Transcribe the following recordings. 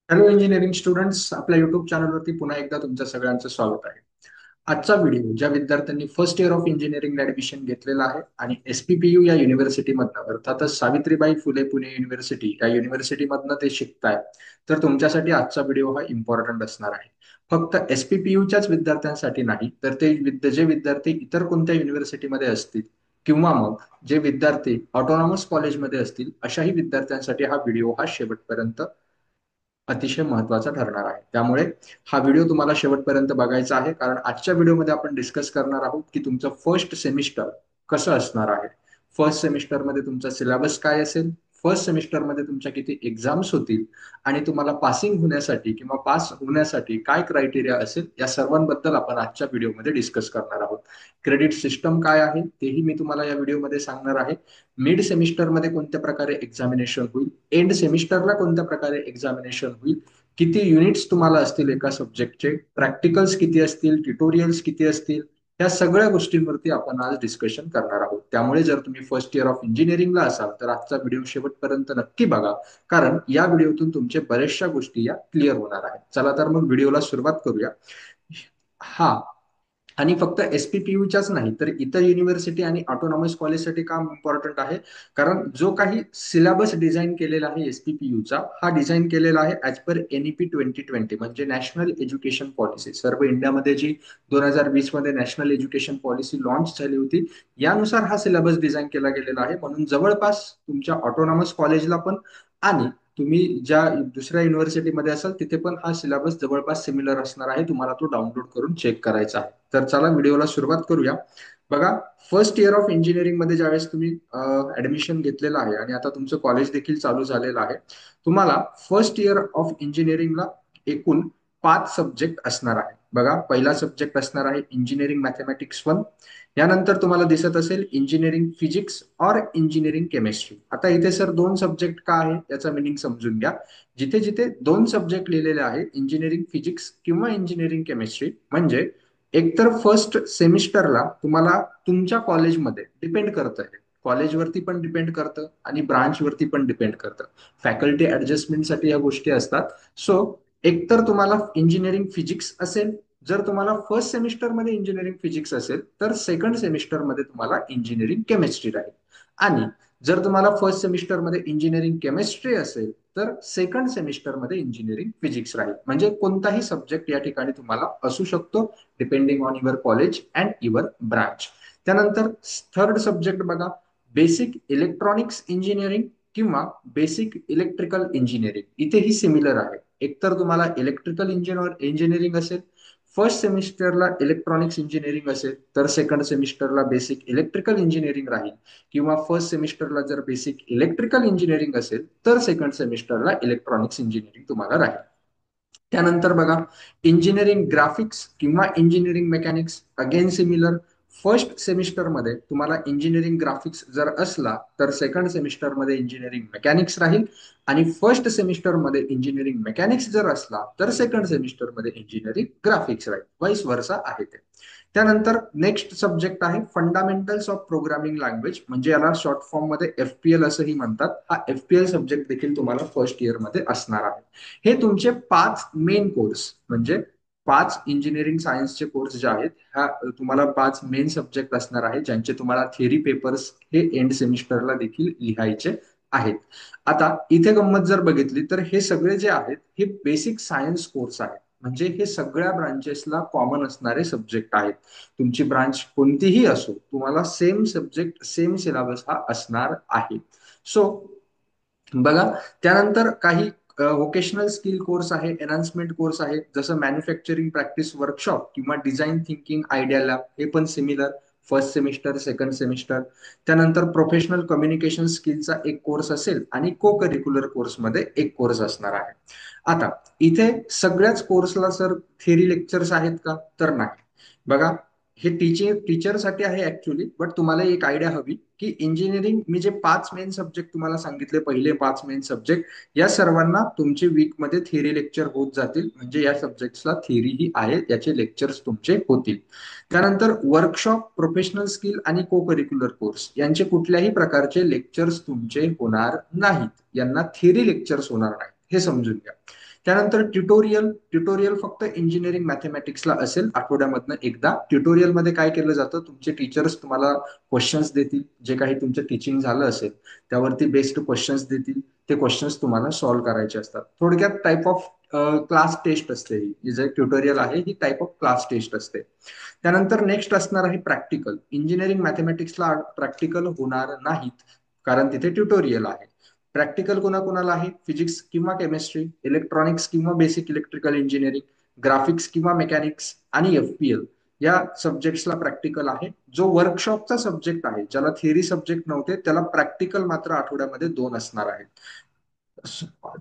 Hello engineering students, आपल्या YouTube चॅनलवरती पुन्हा एकदा तुमच्या सगळ्यांचं स्वागत आहे. आजचा व्हिडिओ ज्या विद्यार्थ्यांनी first year of engineering admission घेतलेलं आहे आणि एसपीपीयू या युनिव्हर्सिटीमधनं अर्थातच सावित्रीबाई फुले पुणे युनिव्हर्सिटी या युनिव्हर्सिटीमधनं ते शिकताय, तर तुमच्यासाठी आजचा व्हिडिओ हा इम्पॉर्टंट असणार आहे. फक्त एसपीपीयूच्याच विद्यार्थ्यांसाठी नाही, तर जे विद्यार्थी इतर कोणत्या युनिव्हर्सिटीमध्ये असतील किंवा मग जे विद्यार्थी ऑटोनॉमस कॉलेजमध्ये असतील अशाही विद्यार्थ्यांसाठी हा व्हिडिओ हा शेवटपर्यंत अतिशय महत्वाचा ठरणार आहे. त्यामुळे हा व्हिडिओ तुम्हाला शेवटपर्यंत बघायचा आहे, कारण आजच्या व्हिडिओमध्ये आपण डिस्कस करणार आहोत की तुमचं फर्स्ट सेमिस्टर कसं असणार आहे. फर्स्ट सेमिस्टरमध्ये तुमचा सिलेबस काय असेल, फर्स्ट सेमिस्टरमध्ये तुमच्या किती एक्झाम्स होतील आणि तुम्हाला पासिंग होण्यासाठी किंवा पास होण्यासाठी काय क्रायटेरिया असेल, या सर्वांबद्दल आपण आजच्या व्हिडिओमध्ये डिस्कस करणार आहोत. क्रेडिट सिस्टम काय आहे तेही मी तुम्हाला या व्हिडिओमध्ये सांगणार आहे. मिड सेमिस्टरमध्ये कोणत्या प्रकारे एक्झामिनेशन होईल, एंड सेमिस्टरला कोणत्या प्रकारे एक्झामिनेशन होईल, किती युनिट्स तुम्हाला असतील एका सब्जेक्टचे, प्रॅक्टिकल्स किती असतील, ट्युटोरियल्स किती असतील, या सगळ्या गोष्टींवरती आपण आज डिस्कशन करणार आहोत. त्यामुळे जर तुम्ही फर्स्ट इयर ऑफ इंजिनिअरिंगला असाल तर आजचा व्हिडिओ शेवटपर्यंत नक्की बघा, कारण या व्हिडिओतून तुमचे बऱ्याचशा गोष्टी या क्लिअर होणार आहेत. चला तर मग व्हिडिओला सुरुवात करूया. हा, आणि फक्त एसपीपीयूच्याच नाही तर इतर युनिव्हर्सिटी आणि ऑटोनॉमस कॉलेजसाठी काम इम्पॉर्टंट आहे, कारण जो काही सिलेबस डिझाईन केलेला आहे एसपीपीयूचा, हा डिझाईन केलेला आहे ऍज पर एनईपी 2020, म्हणजे नॅशनल एज्युकेशन पॉलिसी. सर्व इंडियामध्ये जी 2020 मध्ये नॅशनल एज्युकेशन पॉलिसी लॉन्च झाली होती, यानुसार हा सिलेबस डिझाईन केला गेलेला आहे. म्हणून जवळपास तुमच्या ऑटोनॉमस कॉलेजला पण आणि तुम्ही ज्या दुसऱ्या युनिव्हर्सिटीमध्ये असाल तिथे पण हा सिलेबस जवळपास सिमिलर असणार आहे. तुम्हाला तो डाउनलोड करून चेक करायचा आहे. तर चला व्हिडिओला सुरुवात करूया. बघा, फर्स्ट इयर ऑफ इंजिनिअरिंग मध्ये ज्यावेळेस तुम्ही ऍडमिशन घेतलेलं आहे आणि आता तुमचं कॉलेज देखील चालू झालेलं आहे, तुम्हाला फर्स्ट इयर ऑफ इंजिनिअरिंगला एकूण 5 सब्जेक्ट असणार आहे. बघा, पहिला सब्जेक्ट असणार आहे इंजिनिअरिंग मॅथमॅटिक्स 1. यानंतर तुम्हाला दिसत असेल इंजिनिअरिंग फिजिक्स और इंजिनिअरिंग केमिस्ट्री. आता इथे सर 2 सब्जेक्ट का आहे याचा मिनिंग समजून घ्या. जिथे जिथे 2 सब्जेक्ट लिहिलेले आहे, इंजिनिअरिंग फिजिक्स किंवा इंजिनिअरिंग केमिस्ट्री, म्हणजे एकतर फर्स्ट सेमिस्टरला तुम्हाला तुमच्या कॉलेजमध्ये डिपेंड करत आहे, कॉलेजवरती पण डिपेंड करतं आणि ब्रांचवरती पण डिपेंड करतं. फॅकल्टी ऍडजस्टमेंटसाठी या गोष्टी असतात. सो एकतर तुम्हाला इंजिनिअरिंग फिजिक्स असेल, जर तुम्हाला फर्स्ट सेमिस्टरमध्ये इंजिनिअरिंग फिजिक्स असेल तर सेकंड सेमिस्टरमध्ये तुम्हाला इंजिनिअरिंग केमिस्ट्री राहील. आणि जर तुम्हाला फर्स्ट सेमिस्टरमध्ये इंजिनिअरिंग केमिस्ट्री असेल तर सेकंड सेमिस्टरमध्ये इंजिनिअरिंग फिजिक्स राहील. म्हणजे कोणताही सब्जेक्ट या ठिकाणी तुम्हाला असू शकतो, depending on your college and your branch. त्यानंतर थर्ड सब्जेक्ट बघा, बेसिक इलेक्ट्रॉनिक्स इंजिनिअरिंग किंवा बेसिक इलेक्ट्रिकल इंजिनिअरिंग. इथेही सिमिलर आहे. एकतर तुम्हाला इलेक्ट्रिकल इंजिनिअरिंग असेल, फर्स्ट सेमिस्टरला इलेक्ट्रॉनिक्स इंजिनिअरिंग असेल तर सेकंड सेमिस्टरला बेसिक इलेक्ट्रिकल इंजिनिअरिंग राहील, किंवा फर्स्ट सेमिस्टरला जर बेसिक इलेक्ट्रिकल इंजिनिअरिंग असेल तर सेकंड सेमिस्टरला इलेक्ट्रॉनिक्स इंजिनिअरिंग तुम्हाला राहील. त्यानंतर बघा, इंजिनिअरिंग ग्राफिक्स किंवा engineering mechanics, again similar. First सेमिस्टरमध्ये तुम्हाला इंजिनिअरिंग ग्राफिक्स जर असला तर सेकंड सेमिस्टरमध्ये इंजिनिअरिंग मेकॅनिक्स राहील, आणि फर्स्ट सेमिस्टरमध्ये इंजिनिअरिंग मेकॅनिक्स जर असला तर सेकंड सेमिस्टरमध्ये इंजिनिअरिंग ग्राफिक्स राहील. वाईस वर्सा आहे ते. त्यानंतर नेक्स्ट सब्जेक्ट आहे फंडामेंटल्स ऑफ प्रोग्रामिंग लँग्वेज, म्हणजे याला शॉर्ट फॉर्म मध्ये एफपीएल असंही म्हणतात. हा एफपीएल सब्जेक्ट देखील तुम्हाला फर्स्ट इयर मध्ये असणार आहे. हे तुमचे 5 मेन कोर्स, म्हणजे 5 इंजिनिअरिंग सायन्सचे कोर्स जे आहेत, ह्या तुम्हाला 5 मेन सब्जेक्ट असणार आहेत, ज्यांचे तुम्हाला थिअरी पेपर्स हे एंड सेमिस्टरला देखील लिहायचे आहेत. आता इथे गंमत जर बघितली तर हे सगळे जे आहेत हे बेसिक सायन्स कोर्स आहेत, म्हणजे हे सगळ्या ब्रांचेसला कॉमन असणारे सब्जेक्ट आहेत. तुमची ब्रांच कोणतीही असो, तुम्हाला सेम सब्जेक्ट सेम सिलेबस हा असणार आहे. सो बघा, त्यानंतर काही व्होकेशनल स्किल कोर्स आहे, एनहान्समेंट कोर्स आहे, जसं मॅन्युफॅक्चरिंग प्रॅक्टिस वर्कशॉप किंवा डिझाईन थिंकिंग आयडिया लॅब. हे पण similar, first semester second semester. त्यानंतर प्रोफेशनल कम्युनिकेशन स्किलचा एक कोर्स असेल आणि को करिक्युलर कोर्समध्ये एक कोर्स असणार आहे. आता इथे सगळ्याच कोर्सला सर थेरी लेक्चर्स आहेत का, तर नाही. बघा, हे टीचरसाठी आहे ऍक्च्युली, बट तुम्हाला एक आयडिया हवी की इंजिनिअरिंग मी जे 5 मेन सब्जेक्ट तुम्हाला सांगितले, पहिले 5 मेन सब्जेक्ट, या सर्वांना तुमचे वीकमध्ये थिअरी लेक्चर होत जातील, म्हणजे या सब्जेक्ट्सला थिअरी ही आहे, याचे लेक्चर्स तुमचे होतील. त्यानंतर वर्कशॉप, प्रोफेशनल स्किल आणि को करिक्युलर कोर्स यांचे कुठल्याही प्रकारचे लेक्चर्स तुमचे होणार नाहीत, यांना थिअरी लेक्चर्स होणार नाहीत, हे समजून घ्या. त्यानंतर ट्युटोरियल. ट्युटोरियल फक्त इंजिनिअरिंग मॅथमॅटिक्सला असेल, आठवड्यामधनं एकदा. ट्युटोरियलमध्ये काय केलं जातं, तुमचे टीचर्स तुम्हाला क्वेश्चन्स देतील, जे काही तुमचं टीचिंग झालं असेल त्यावरती बेस्ड क्वेश्चन्स देतील. ते क्वेश्चन्स तुम्हाला सॉल्व्ह करायचे असतात. थोडक्यात टाईप ऑफ क्लास टेस्ट असते ही जे ट्युटोरियल आहे, ही टाईप ऑफ क्लास टेस्ट असते. त्यानंतर नेक्स्ट असणार आहे प्रॅक्टिकल. इंजिनिअरिंग मॅथमॅटिक्सला प्रॅक्टिकल होणार नाहीत, कारण तिथे ट्युटोरियल आहे. प्रॅक्टिकल कोणाकोणाला आहे, फिजिक्स किंवा केमिस्ट्री, इलेक्ट्रॉनिक्स किंवा बेसिक इलेक्ट्रिकल इंजिनिअरिंग, ग्राफिक्स किंवा मेकॅनिक्स आणि एफपीएल या सब्जेक्ट्सला प्रॅक्टिकल आहे. जो वर्कशॉपचा सब्जेक्ट आहे, ज्याला थिअरी सब्जेक्ट नव्हते, त्याला प्रॅक्टिकल मात्र आठवड्यामध्ये 2 असणार आहे.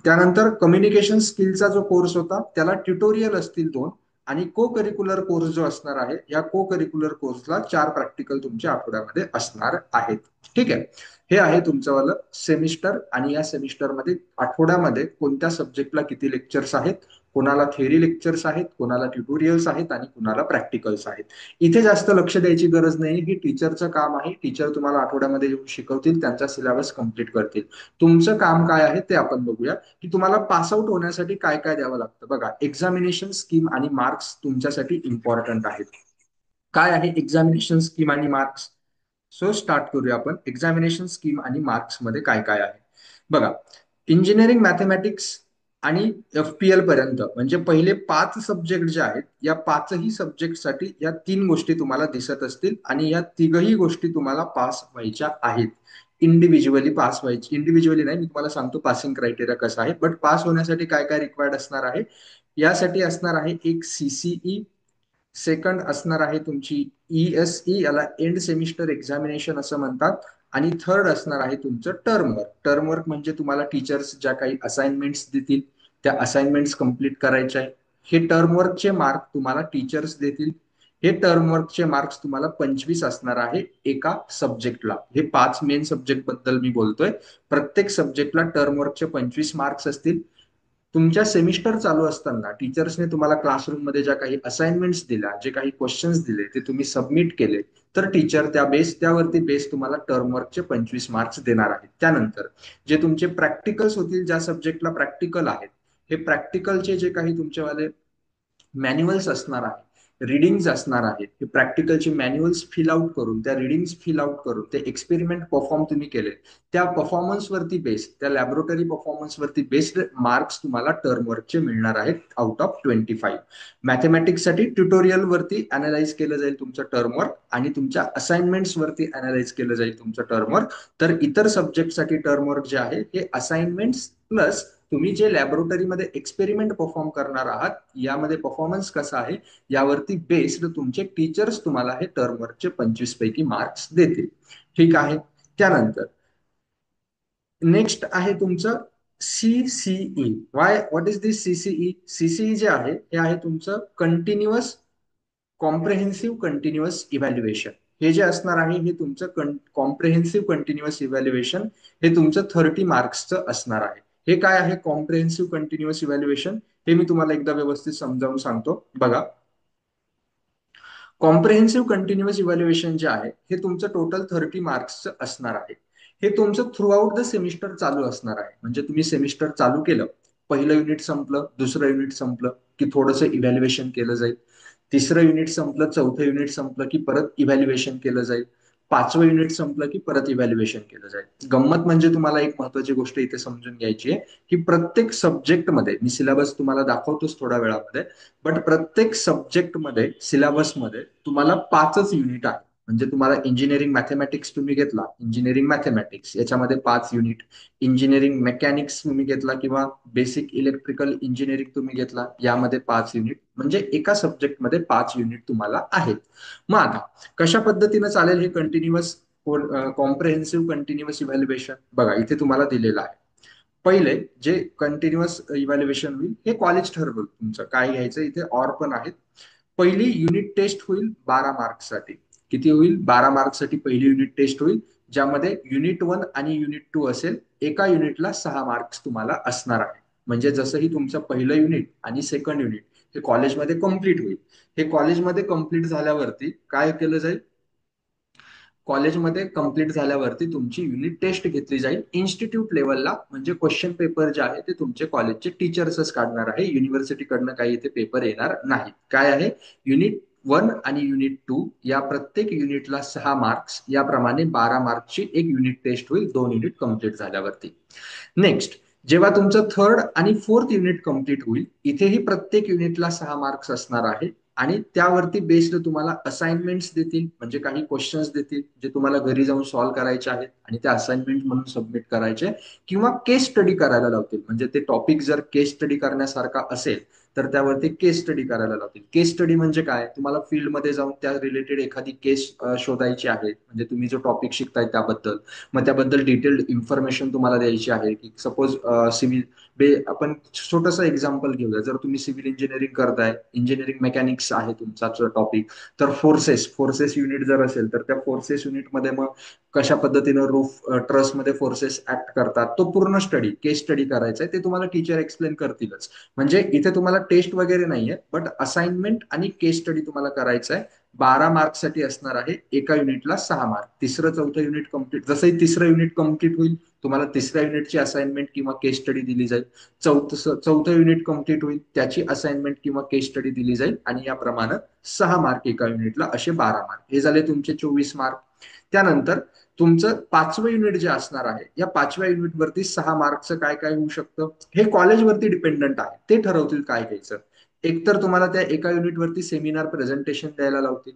त्यानंतर कम्युनिकेशन स्किलचा जो कोर्स होता त्याला ट्युटोरियल असतील 2, आणि को करिक्युलर कोर्स जो असणार आहे, या को करिक्युलर कोर्सला 4 प्रॅक्टिकल तुमच्या आठवड्यामध्ये असणार आहेत. ठीक आहे. हे आहे तुमचं सेमिस्टर. आणि या सेमिस्टरमध्ये आठवड्यामध्ये कोणत्या सब्जेक्टला किती लेक्चर्स आहेत, कोणाला थेअरी लेक्चर्स आहेत, कोणाला ट्युटोरियल्स आहेत आणि कोणाला प्रॅक्टिकल्स आहेत. इथे जास्त लक्ष द्यायची गरज नाही, ही टीचरचं काम आहे. टीचर तुम्हाला आठवड्यामध्ये येऊन शिकवतील, त्यांचा सिलेबस कम्प्लीट करतील. तुमचं काम काय आहे ते आपण बघूया, की तुम्हाला पास आउट होण्यासाठी काय काय द्यावं लागतं. बघा, एक्झामिनेशन स्कीम आणि मार्क्स तुमच्यासाठी इम्पॉर्टंट आहेत. काय आहे एक्झामिनेशन स्कीम आणि मार्क्स? सो स्टार्ट करूया आपण. एक्झामिनेशन स्कीम आणि मार्क्स मध्ये काय काय आहे बघा. इंजिनिअरिंग मॅथमॅटिक्स आणि एफपीएल पर्यंत, म्हणजे पहिले 5 सब्जेक्ट जे आहेत, या 5ही सब्जेक्टसाठी या 3 गोष्टी तुम्हाला दिसत असतील, आणि या तिघही गोष्टी तुम्हाला पास व्हायच्या आहेत. इंडिव्हिज्युअली पास व्हायची, इंडिव्हिज्युअली नाही, मी तुम्हाला सांगतो पासिंग क्रायटेरिया कसं आहे. बट पास होण्यासाठी काय काय रिक्वायर्ड असणार आहे. यासाठी असणार आहे एक सीसीई, सेकंड असणार आहे तुमची ईएसई, याला एंड सेमिस्टर एक्झामिनेशन असं म्हणतात. आणि थर्ड असणार आहे तुमचं टर्मवर्क. टर्मवर्क म्हणजे तुम्हाला टीचर्स ज्या काही असाइनमेंट्स देतील, त्या असाइनमेंट्स कम्प्लीट करायच्या आहे. हे टर्मवर्कचे मार्क तुम्हाला टीचर्स देतील. हे टर्मवर्कचे मार्क्स तुम्हाला 25 असणार आहे एका सब्जेक्टला. हे 5 मेन सब्जेक्ट बद्दल मी बोलतोय. प्रत्येक सब्जेक्टला टर्मवर्कचे 25 मार्क्स असतील. तुमच्या सेमिस्टर चालू असताना टीचर्सने तुम्हाला क्लासरूम मध्ये ज्या काही असाइनमेंट्स दिल्या, जे काही क्वेश्चन्स दिले, ते तुम्ही सबमिट केले, तर टीचर त्यावरती बेस तुम्हाला टर्मवर्कचे 25 मार्क्स देणार आहेत. त्यानंतर जे तुमचे प्रॅक्टिकल्स होतील, ज्या सब्जेक्टला प्रॅक्टिकल आहेत, हे प्रॅक्टिकलचे जे काही तुमच्यावाले मॅन्युअल्स असणार आहे, रिडिंग्स असणार आहेत, हे प्रॅक्टिकलचे मॅन्युअल्स फिल आउट करून, त्या रिडिंग्स फिल आउट करून, ते एक्सपेरिमेंट परफॉर्म तुम्ही केले, त्या परफॉर्मन्सवरती बेस्ड, त्या लॅबोरेटरी परफॉर्मन्सवरती बेस्ड मार्क्स तुम्हाला टर्मवर्कचे मिळणार आहेत आउट ऑफ 25. मॅथमॅटिक्ससाठी ट्युटोरियल वरती अनालाइज केलं जाईल तुमचं टर्मवर्क, आणि तुमच्या असाइनमेंट्स वरती अनालाइज केलं जाईल तुमचं टर्मवर्क. तर इतर सब्जेक्टसाठी टर्मवर्क जे आहे, हे असाइनमेंट्स प्लस तुम्ही जे लॅबोरेटरीमध्ये एक्सपेरिमेंट परफॉर्म करणार आहात, यामध्ये परफॉर्मन्स कसा आहे यावरती बेस्ड तुमचे टीचर्स तुम्हाला हे टर्मवर्कचे 25 पैकी मार्क्स देतील. ठीक आहे. त्यानंतर नेक्स्ट आहे तुमचं CCE. What is this CCE? CCE जे आहे, हे आहे तुमचं कंटिन्युअस कॉम्प्रेहेन्सिव्ह कंटिन्युअस इव्हॅल्युएशन. हे जे असणार आहे, हे तुमचं कॉम्प्रेहेन्सिव्ह कंटिन्युअस इव्हॅल्युएशन, हे तुमचं 30 मार्क्सचं असणार आहे. हे काय आहे कॉम्प्रेहेन्सिव्ह कंटिन्युअस इव्हॅल्युएशन, हे मी तुम्हाला एकदा व्यवस्थित समजावून सांगतो. बघा, कॉम्प्रेहेन्सिव्ह कंटिन्युअस इव्हॅल्युएशन जे आहे, हे तुमचं टोटल 30 मार्क्सचं असणार आहे. हे तुमचं थ्रू आउट द सेमिस्टर चालू असणार आहे. म्हणजे तुम्ही सेमिस्टर चालू केलं, पहिलं युनिट संपलं, दुसरं युनिट संपलं की थोडंसं इव्हॅल्युएशन केलं जाईल. तिसरं युनिट संपलं, चौथं युनिट संपलं की परत इव्हॅल्युएशन केलं जाईल. 5वं युनिट संपलं की परत इव्हॅल्युएशन केलं जाईल. गंमत म्हणजे तुम्हाला एक महत्वाची गोष्ट इथे समजून घ्यायची आहे, की प्रत्येक सब्जेक्टमध्ये, मी सिलेबस तुम्हाला दाखवतोच थोड्या वेळामध्ये, बट प्रत्येक सब्जेक्टमध्ये सिलेबसमध्ये तुम्हाला 5च युनिट आहे. म्हणजे तुम्हाला इंजिनिअरिंग मॅथमॅटिक्स तुम्ही घेतला, इंजिनिअरिंग मॅथमॅटिक्स याच्यामध्ये 5 युनिट. इंजिनिअरिंग मेकॅनिक्स तुम्ही घेतला किंवा बेसिक इलेक्ट्रिकल इंजिनिअरिंग तुम्ही घेतला, यामध्ये 5 युनिट. म्हणजे एका सब्जेक्टमध्ये 5 युनिट तुम्हाला आहेत. मग आता कशा पद्धतीनं चालेल हे कंटिन्युअस कॉम्प्रेहेन्सिव्ह कंटिन्युअस इव्हॅल्युएशन? बघा, इथे तुम्हाला दिलेलं आहे. पहिले जे कंटिन्युअस इव्हॅल्युएशन होईल, हे कॉलेज ठरवलं तुमचं काय घ्यायचं. इथे ऑर पण आहेत. पहिली युनिट टेस्ट होईल 12 मार्क्ससाठी. किती होईल? 12 मार्क्ससाठी पहिली युनिट टेस्ट होईल, ज्यामध्ये युनिट 1 आणि युनिट 2 असेल. एका युनिटला 6 मार्क्स तुम्हाला असणार आहे. म्हणजे जसंही तुमचं पहिलं युनिट आणि सेकंड युनिट हे कॉलेजमध्ये कम्प्लीट होईल, हे कॉलेजमध्ये कम्प्लीट झाल्यावरती काय केलं जाईल, कॉलेजमध्ये कंप्लीट झाल्यावरती तुमची युनिट टेस्ट घेतली जाईल इन्स्टिट्यूट लेवलला, म्हणजे क्वेश्चन पेपर जे आहे ते तुमचे कॉलेजचे टीचर्सच काढणार आहे, युनिव्हर्सिटीकडनं काही इथे पेपर येणार नाही. काय आहे, युनिट 1 आणि युनिट 2 या प्रत्येक युनिटला 6 मार्क्स, याप्रमाणे 12 मार्क्सची एक युनिट टेस्ट होईल 2 युनिट कंप्लीट झाल्यावरती. नेक्स्ट, जेव्हा तुमचं थर्ड आणि फोर्थ युनिट कंप्लीट होईल, इथेही प्रत्येक युनिटला 6 मार्क्स असणार आहे आणि त्यावरती बेस्ड तुम्हाला असाइनमेंट्स देतील, म्हणजे काही क्वेश्चन्स देतील जे तुम्हाला घरी जाऊन सॉल्व्ह करायचे आहेत आणि ते असाइनमेंट म्हणून सबमिट करायचे, किंवा केस स्टडी करायला लावतील, म्हणजे ते टॉपिक जर केस स्टडी करण्यासारखा असेल तर त्यावरती केस स्टडी करायला लावतील. केस स्टडी म्हणजे काय, तुम्हाला फील्डमध्ये जाऊन त्या रिलेटेड एखादी केस शोधायची आहे, म्हणजे तुम्ही जो टॉपिक शिकताय त्याबद्दल, मग त्याबद्दल डिटेल्ड इन्फॉर्मेशन तुम्हाला द्यायची आहे. की सपोज सिव्हिल आपण छोटंसं एक्झाम्पल घेऊया, जर तुम्ही सिव्हिल इंजिनिअरिंग करताय, इंजिनिअरिंग मेकॅनिक्स आहे तुमचा टॉपिक, तर फोर्सेस युनिट जर असेल तर त्या फोर्सेस युनिटमध्ये मग कशा पद्धतीनं रूफ ट्रसमध्ये फोर्सेस ऍक्ट करतात, तो पूर्ण स्टडी, केस स्टडी करायचा आहे, ते तुम्हाला टीचर एक्सप्लेन करतीलच. म्हणजे इथे तुम्हाला टेस्ट वगैरे नाहीये, बट असाइनमेंट आणि केस स्टडी तुम्हाला करायचा आहे. 12 मार्क्ससाठी असणार आहे, एका युनिटला 6 मार्क. तिसरं चौथं युनिट कम्प्लीट, जसंही तिसरं युनिट कम्प्लीट होईल तुम्हाला तिसऱ्या युनिटची असाइनमेंट किंवा केस स्टडी दिली जाईल. चौथं युनिट कम्प्लीट होईल, त्याची असाइनमेंट किंवा केस स्टडी दिली जाईल, आणि याप्रमाणे 6 मार्क एका युनिटला, असे 12 मार्क. हे झाले तुमचे 24 मार्क. त्यानंतर तुमचं 5वं युनिट जे असणार आहे, या 5व्या युनिटवरती 6 मार्कचं काय काय होऊ शकतं, हे कॉलेजवरती डिपेंडंट आहे, ते ठरवतील काय घ्यायचं. एकतर तुम्हाला त्या एका युनिटवरती सेमिनार प्रेझेंटेशन द्यायला लावतील,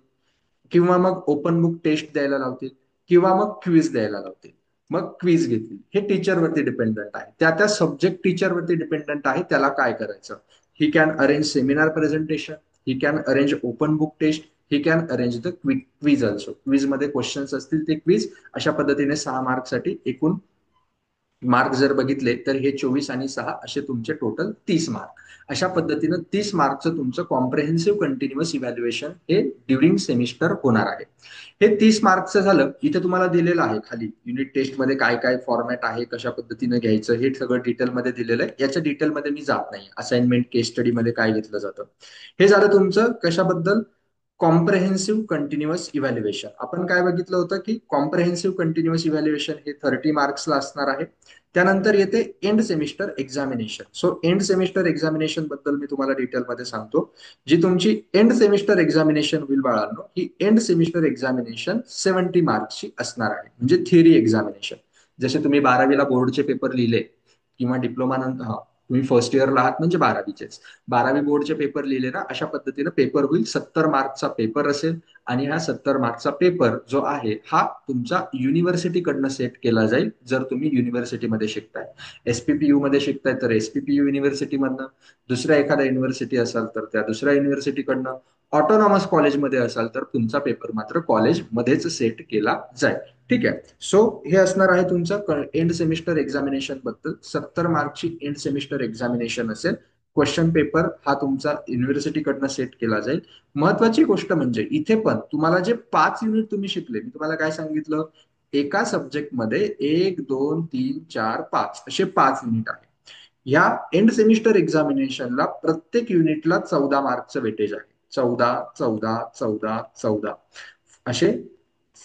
किंवा मग ओपन बुक टेस्ट द्यायला लावतील, किंवा मग क्विज द्यायला लावतील. मग क्विज घेतील, हे टीचरवरती डिपेंडंट आहे, त्या त्या सब्जेक्ट टीचरवरती डिपेंडंट आहे, त्याला काय करायचं. He can arrange seminar presentation, he can arrange open book test, he can arrange the quiz also. Quiz मध्ये क्वेश्चन्स असतील ते क्विज. अशा पद्धतीने 6 मार्कसाठी एकूण मार्क जर बघितले तर हे 24 आणि 6 असे तुमचे टोटल 30 मार्क. अशा पद्धतीनं 30 मार्कचं तुमचं कॉम्प्रेहेन्सिव्ह कंटिन्युअस इव्हॅल्युएशन हे ड्युरिंग सेमिस्टर होणार आहे. हे 30 मार्कचं झालं. इथे तुम्हाला दिलेलं आहे खाली युनिट टेस्टमध्ये काय काय फॉर्मॅट आहे, कशा पद्धतीनं घ्यायचं, हे सगळं डिटेलमध्ये दिलेलं आहे. याच्या डिटेलमध्ये मी जात नाही, असाइनमेंट केस स्टडीमध्ये काय घेतलं जातं. हे झालं तुमचं कशाबद्दल, कॉम्प्रेहेन्सिव्ह कंटिन्युअस इव्हॅल्युएशन. आपण काय बघितलं होतं की कॉम्प्रेहेन्सिव्ह कंटिन्युअस इव्हॅल्युएशन हे 30 मार्क्सला असणार आहे. त्यानंतर येते end semester examination. So and semester examination बद्दल मी तुम्हाला डिटेलमध्ये सांगतो. जी तुमची एंड सेमिस्टर एक्झामिनेशन होईल बाळांनो, ही एंड सेमिस्टर एक्झामिनेशन 70 मार्क्सची असणार आहे, म्हणजे थिअरी एक्झामिनेशन. जसे तुम्ही 12वीला बोर्डचे पेपर लिहिले, किंवा डिप्लोमा नंतर, हा तुम्ही फर्स्ट इयरला आहात म्हणजे 12वीचेच, 12वी बोर्डचे पेपर लिहिले ना, अशा पद्धतीनं पेपर होईल. 70 मार्कचा पेपर असेल, आणि हा 70 मार्कचा पेपर जो आहे हा तुमचा युनिव्हर्सिटीकडनं सेट केला जाईल. जर तुम्ही युनिव्हर्सिटीमध्ये शिकताय, एसपीपीयू मध्ये शिकताय तर एसपीपीयू युनिव्हर्सिटीमधनं, दुसऱ्या एखाद्या युनिव्हर्सिटी असाल तर त्या दुसऱ्या युनिव्हर्सिटीकडनं, ऑटोनॉमस कॉलेजमध्ये असाल तर तुमचा पेपर मात्र कॉलेजमध्येच सेट केला जाईल. ठीक आहे. सो हे असणार आहे तुमचं एंड सेमिस्टर एक्झामिनेशन बद्दल. 70 मार्कची एंड सेमिस्टर एक्झामिनेशन असेल. क्वेश्चन पेपर हा तुमचा युनिव्हर्सिटीकडनं सेट केला जाईल. महत्वाची गोष्ट म्हणजे इथे पण तुम्हाला जे 5 युनिट तुम्ही शिकले, मी तुम्हाला काय सांगितलं, एका सब्जेक्टमध्ये 1 2 3 4 5 असे 5 युनिट आहे. या एंड सेमिस्टर एक्झामिनेशनला प्रत्येक युनिटला 14 मार्कचं वेटेज आहे. 14 14 14 14 असे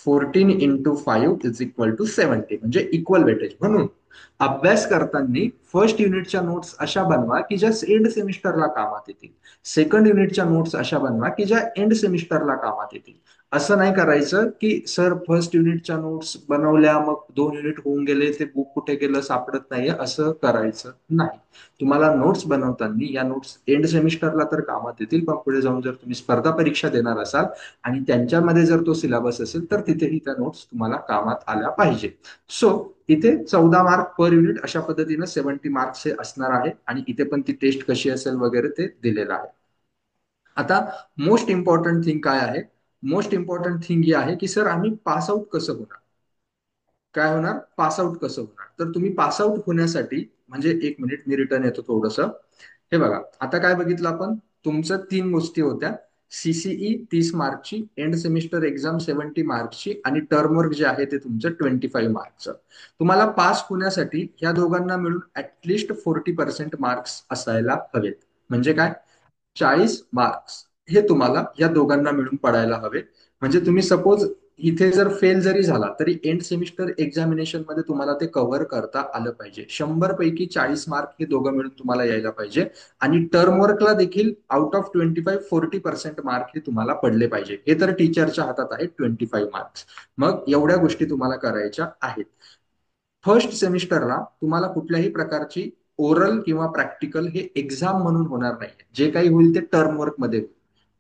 14 × 5 = 70, म्हणजे इक्वल वेटेज. म्हणून अभ्यास करताना फर्स्ट युनिटच्या नोट्स अशा बनवा की ज्या एंड सेमिस्टरला कामात येतील. सेकंड युनिटच्या नोट्स अशा बनवा की ज्या एंड सेमिस्टरला कामात येतील. असं नाही करायचं की सर फर्स्ट युनिटच्या नोट्स बनवल्या, मग 2 युनिट होऊन गेले, ते बुक कुठे गेलं सापडत नाहीये, असं करायचं नाही. तुम्हाला नोट्स बनवताना या नोट्स एंड सेमिस्टरला तर कामात येतील, पण पुढे जाऊन जर तुम्ही स्पर्धा परीक्षा देणार असाल आणि त्यांच्यामध्ये जर तो सिलेबस असेल तर तिथेही त्या नोट्स तुम्हाला कामात आल्या पाहिजे. सो इथे 14 मार्क पर युनिट अशा पद्धतीनं 70 मार्क्स हे असणार आहे, आणि इथे पण ती टेस्ट कशी असेल वगैरे ते दिलेलं आहे. आता मोस्ट इम्पॉर्टंट थिंग काय आहे, मोस्ट इम्पॉर्टंट थिंग ही आहे की सर आम्ही पास आउट कसं होणार, काय होणार, पास आउट कसं होणार. तर तुम्ही पास आउट होण्यासाठी, म्हणजे एक मिनिट मी रिटर्न येतो थोडस. हे बघा, आता काय बघितलं आपण, तुमचं 3 गोष्टी होत्या, सीसीई 30 मार्कची, एंड सेमिस्टर एक्झाम 70 मार्क्सची, आणि टर्म वर्क जे आहे ते तुमचं 25 मार्कचं. तुम्हाला पास होण्यासाठी ह्या दोघांना मिळून ऍटलिस्ट 40% मार्क्स असायला हवेत. म्हणजे काय, 40 मार्क्स हे तुम्हाला या दोघांना मिळून पडायला हवे. म्हणजे तुम्ही सपोज इथे जर फेल जरी झाला तरी एंड सेमिस्टर एक्झामिनेशन मध्ये तुम्हाला ते कव्हर करता आलं पाहिजे. 100 पैकी 40 मार्क हे दोघं मिळून तुम्हाला यायला पाहिजे. आणि टर्म वर्कला देखील आउट ऑफ 25-40% मार्क हे तुम्हाला पडले पाहिजे. हे तर टीचरच्या हातात आहे 25 मार्क्स. मग एवढ्या गोष्टी तुम्हाला करायच्या आहेत. फर्स्ट सेमिस्टरला तुम्हाला कुठल्याही प्रकारची ओरल किंवा प्रॅक्टिकल हे एक्झाम म्हणून होणार नाही. जे काही होईल ते टर्म वर्क मध्ये होईल.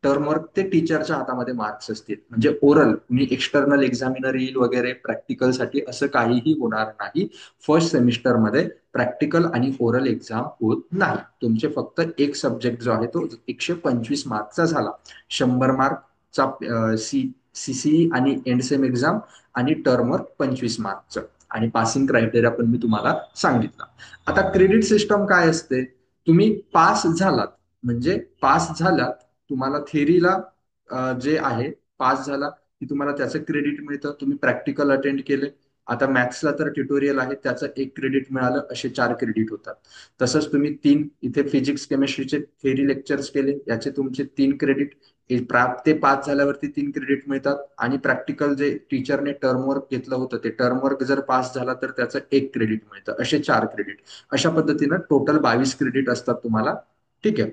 टर्म वर्क ते टीचरच्या हातामध्ये मार्क्स असतील. म्हणजे ओरल मी एक्सटर्नल एक्झामिनर येईल वगैरे प्रॅक्टिकलसाठी असं काहीही होणार नाही. फर्स्ट सेमिस्टरमध्ये प्रॅक्टिकल आणि ओरल एक्झाम होत नाही. तुमचे फक्त एक सब्जेक्ट जो आहे तो 125 मार्कचा झाला. 100 मार्कचा सीसीई आणि एंड सेम एक्झाम आणि टर्म वर्क 25 मार्कचं. आणि पासिंग क्रायटेरिया पण मी तुम्हाला सांगितलं. आता क्रेडिट सिस्टम काय असते? तुम्ही पास झालात म्हणजे पास झालात, तुम्हाला थेरीला जे आहे पास झाला की तुम्हाला त्याचं क्रेडिट मिळतं. तुम्ही प्रॅक्टिकल अटेंड केले, आता मॅथ्सला तर ट्युटोरियल आहे त्याचं 1 क्रेडिट मिळालं, असे 4 क्रेडिट होतात. तसंच तुम्ही इथे फिजिक्स केमिस्ट्रीचे थेरी लेक्चर्स केले, याचे तुमचे 3 क्रेडिट. ते पास झाल्यावरती 3 क्रेडिट मिळतात. आणि प्रॅक्टिकल जे टीचरने टर्म वर्क घेतलं होतं ते टर्म वर्क जर पास झाला तर त्याचं 1 क्रेडिट मिळतं, असे 4 क्रेडिट. अशा पद्धतीनं टोटल 22 क्रेडिट असतात तुम्हाला. ठीक आहे.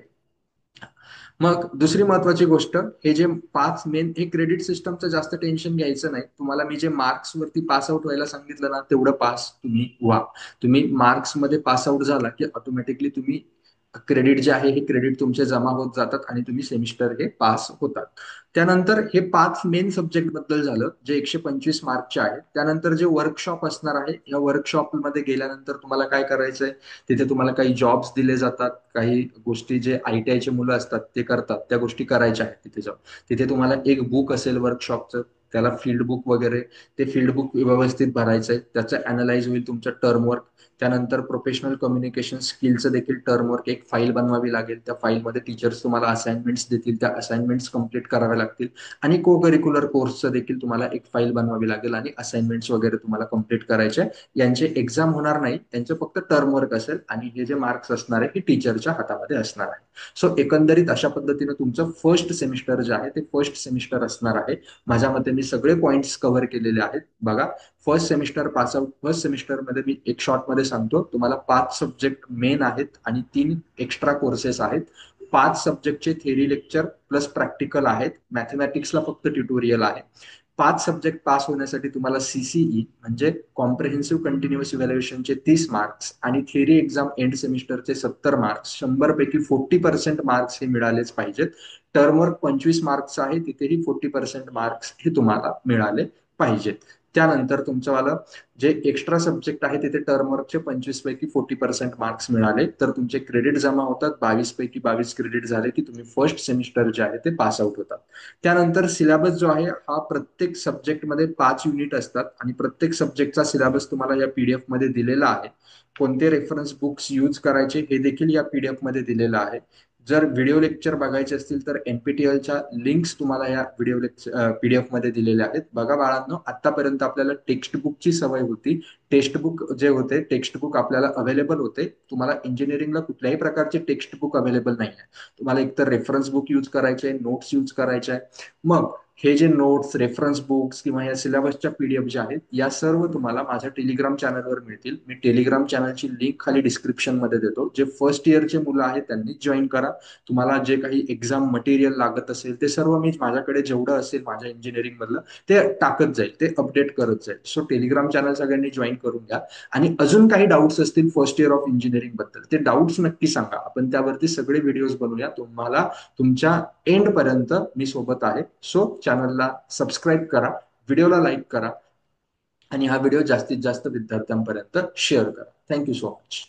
मग दुसरी महत्वाची गोष्ट, हे जे 5 मेन हे क्रेडिट सिस्टमचं जास्त टेन्शन घ्यायचं नाही तुम्हाला. मी जे मार्क्स वरती पास आउट व्हायला सांगितलं ना, तेवढं पास तुम्ही व्हा. तुम्ही मार्क्स मध्ये पास आउट झाला की ऑटोमॅटिकली तुम्ही क्रेडिट जे आहे हे क्रेडिट तुमचे जमा होत जातात आणि तुम्ही सेमिस्टर हे पास होतात. त्यानंतर हे 5 मेन सब्जेक्ट बद्दल झालं जे 125 मार्कचे आहेत. त्यानंतर जे वर्कशॉप असणार आहे, या वर्कशॉप मध्ये गेल्यानंतर तुम्हाला काय करायचंय, तिथे तुम्हाला काही जॉब्स दिले जातात. काही गोष्टी जे ITI चे मुलं असतात ते करतात, त्या गोष्टी करायच्या आहेत तिथे जाऊन. तिथे तुम्हाला एक बुक असेल वर्कशॉपचं, त्याला फील्ड बुक वगैरे, ते फील्ड बुक व्यवस्थित भरायचंय. त्याचं अनालाइज होईल तुमचं टर्म वर्क. त्यानंतर प्रोफेशनल कम्युनिकेशन स्किलचं देखील टर्म वर्क एक फाईल बनवावी लागेल. त्या फाईलमध्ये टीचर्स तुम्हाला असाइनमेंट्स देतील, त्या असाइनमेंट्स कम्प्लीट कराव्या लागतील. आणि को करिक्युलर कोर्सचं देखील तुम्हाला एक फाईल बनवावी लागेल आणि असाइनमेंट्स वगैरे तुम्हाला कम्प्लीट करायचे. यांचे एक्झाम होणार नाही, त्यांचं फक्त टर्म वर्क असेल आणि हे जे मार्क्स असणार आहे हे टीचरच्या हातामध्ये असणार आहे. सो एकंदरीत अशा पद्धतीने तुमचं फर्स्ट सेमिस्टर जे आहे ते फर्स्ट सेमिस्टर असणार आहे. माझ्या मते मी सगळे पॉइंट्स कव्हर केलेले आहेत. बघा, first semester pass out, first semester मध्ये मी एक शॉर्ट मध्ये सांगतो तुम्हाला, 5 सब्जेक्ट मेन आहेत आणि 3 एक्स्ट्रा कोर्सेस आहेत. 5 सब्जेक्टचे थेरी लेक्चर प्लस प्रॅक्टिकल आहेत. मॅथमॅटिक्सला फक्त ट्युटोरियल आहे. 5 सब्जेक्ट पास होण्यासाठी तुम्हाला सीसीई म्हणजे कॉम्प्रिहेन्सिव्ह कंटिन्युअस इव्हॅल्युएशनचे 30 मार्क्स आणि थिअरी एक्झाम एंड सेमिस्टरचे 70 मार्क्स, 100 पैकी 40% मार्क्स हे मिळालेच पाहिजेत. टर्म वर्क 25 मार्क्स आहे, तिथेही 40% मार्क्स हे तुम्हाला मिळाले पाहिजेत. त्यानंतर तुमचं जे एक्स्ट्रा सब्जेक्ट आहे तिथे टर्म वर्कचे 25 पैकी 40% मार्क्स मिळाले तर तुमचे क्रेडिट जमा होतात. 22 पैकी 22 क्रेडिट झाले की तुम्ही फर्स्ट सेमिस्टर जे आहे ते पास आउट होतात. त्यानंतर सिलेबस जो आहे हा प्रत्येक सब्जेक्टमध्ये 5 युनिट असतात आणि प्रत्येक सब्जेक्टचा सिलेबस तुम्हाला या PDF मध्ये दिलेला आहे. कोणते रेफरन्स बुक्स यूज करायचे हे देखील या PDF मध्ये दिलेलं आहे. जर व्हिडिओ लेक्चर बघायचे असतील तर NPTELच्या लिंक्स तुम्हाला या व्हिडिओ PDF मध्ये दिलेल्या आहेत. बघा बाळांनो, आतापर्यंत आपल्याला टेक्स्ट बुकची सवय होती. टेक्स्ट बुक जे होते, टेक्स्ट बुक आपल्याला अवेलेबल होते. तुम्हाला इंजिनिअरिंगला कुठल्याही प्रकारचे टेक्स्ट बुक अवेलेबल नाही आहे. तुम्हाला एकतर रेफरन्स बुक यूज करायचे, नोट्स यूज करायचे. मग हे जे नोट्स, रेफरन्स बुक्स किंवा या सिलेबसच्या PDF ज्या आहेत या सर्व तुम्हाला माझ्या टेलिग्राम चॅनलवर मिळतील. मी टेलिग्राम चॅनलची लिंक खाली डिस्क्रिप्शन मध्ये देतो. जे फर्स्ट इयरचे मुलं आहेत त्यांनी जॉईन करा. तुम्हाला जे काही एक्झाम मटेरियल लागत असेल ते सर्व मी माझ्याकडे जेवढं असेल माझ्या इंजिनिअरिंग मधलं ते टाकत जाईल, ते अपडेट करत जाईल. सो टेलिग्राम चॅनल सगळ्यांनी जॉईन करून घ्या. आणि अजून काही डाऊट्स असतील फर्स्ट इयर ऑफ इंजिनिअरिंग बद्दल ते डाऊट्स नक्की सांगा. आपण त्यावरती सगळे व्हिडिओज बनवूया. तुम्हाला तुमच्या एंड पर्यंत मी सोबत आहे. सो चॅनलला सबस्क्राईब करा, व्हिडिओला लाईक करा आणि हा व्हिडिओ जास्तीत जास्त विद्यार्थ्यांपर्यंत शेअर करा. Thank you so much.